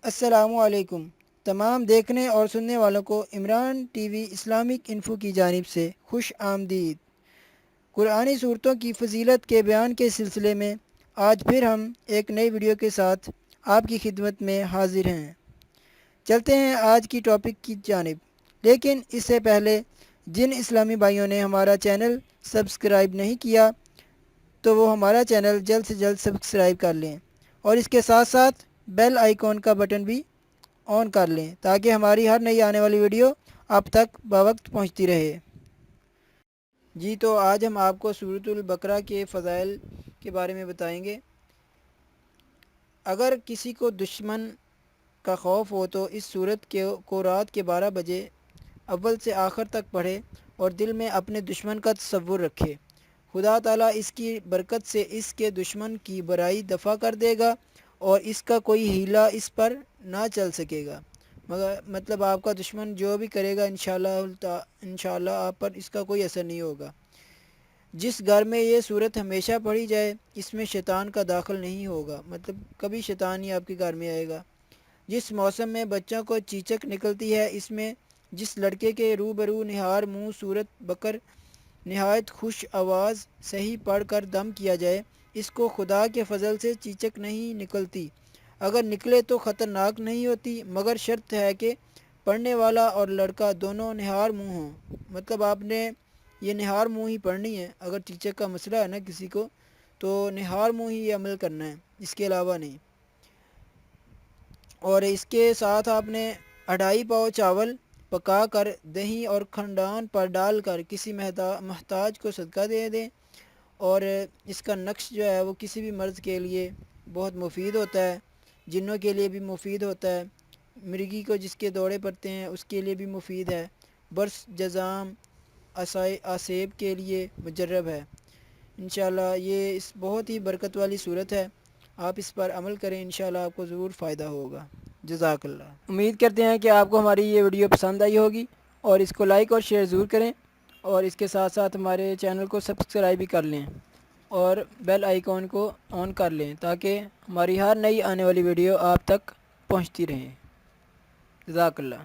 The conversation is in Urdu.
السلام علیکم تمام دیکھنے اور سننے والوں کو Imran T V Islamic info کی جانب سے خوش آمدید۔ قرآنی صورتوں کی فضیلت کے بیان کے سلسلے میں آج پھر ہم ایک نئی ویڈیو کے ساتھ آپ کی خدمت میں حاضر ہیں۔ چلتے ہیں آج کی ٹاپک کی جانب، لیکن اس سے پہلے جن اسلامی بھائیوں نے ہمارا چینل سبسکرائب نہیں کیا تو وہ ہمارا چینل جلد سے جلد سبسکرائب کر لیں اور اس کے ساتھ ساتھ بیل آئیکن کا بٹن بھی آن کر لیں تاکہ ہماری ہر نئی آنے والی ویڈیو آپ تک بوقت پہنچتی رہے۔ جی تو آج ہم آپ کو سورۃ البقرہ کے فضائل کے بارے میں بتائیں گے۔ اگر کسی کو دشمن کا خوف ہو تو اس سورت کو رات کے 12 بجے اول سے آخر تک پڑھے اور دل میں اپنے دشمن کا تصور رکھے۔ خدا تعالیٰ اس کی برکت سے اس کے دشمن کی برائی دفع کر دے گا اور اس کا کوئی ہیلہ اس پر نہ چل سکے گا، مطلب آپ کا دشمن جو بھی کرے گا انشاءاللہ آپ پر اس کا کوئی اثر نہیں ہوگا۔ جس گھر میں یہ صورت ہمیشہ پڑھی جائے اس میں شیطان کا داخل نہیں ہوگا، مطلب کبھی شیطان ہی آپ کے گھر میں آئے گا۔ جس موسم میں بچوں کو چیچک نکلتی ہے اس میں جس لڑکے کے روبرو نہار منہ صورت بقر نہایت خوش آواز صحیح پڑھ کر دم کیا جائے اس کو خدا کے فضل سے چیچک نہیں نکلتی، اگر نکلے تو خطرناک نہیں ہوتی، مگر شرط ہے کہ پڑھنے والا اور لڑکا دونوں نہار منہ ہوں، مطلب آپ نے یہ نہار منہ ہی پڑھنی ہے۔ اگر چیچک کا مسئلہ ہے نا کسی کو تو نہار منہ ہی عمل کرنا ہے، اس کے علاوہ نہیں۔ اور اس کے ساتھ آپ نے 2.5 پاؤ چاول پکا کر دہی اور کھنڈان پر ڈال کر کسی محتاج کو صدقہ دے دیں، اور اس کا نقش جو ہے وہ کسی بھی مرض کے لیے بہت مفید ہوتا ہے، جنوں کے لیے بھی مفید ہوتا ہے، مرگی کو جس کے دوڑے پڑتے ہیں اس کے لیے بھی مفید ہے، برس جزام آسیب کے لیے مجرب ہے۔ انشاءاللہ یہ اس بہت ہی برکت والی صورت ہے، آپ اس پر عمل کریں، انشاءاللہ آپ کو ضرور فائدہ ہوگا۔ جزاک اللہ۔ امید کرتے ہیں کہ آپ کو ہماری یہ ویڈیو پسند آئی ہوگی اور اس کو لائک اور شیئر ضرور کریں، اور اس کے ساتھ ساتھ ہمارے چینل کو سبسکرائب بھی کر لیں اور بیل آئیکن کو آن کر لیں تاکہ ہماری ہر نئی آنے والی ویڈیو آپ تک پہنچتی رہیں۔ جزاک اللہ۔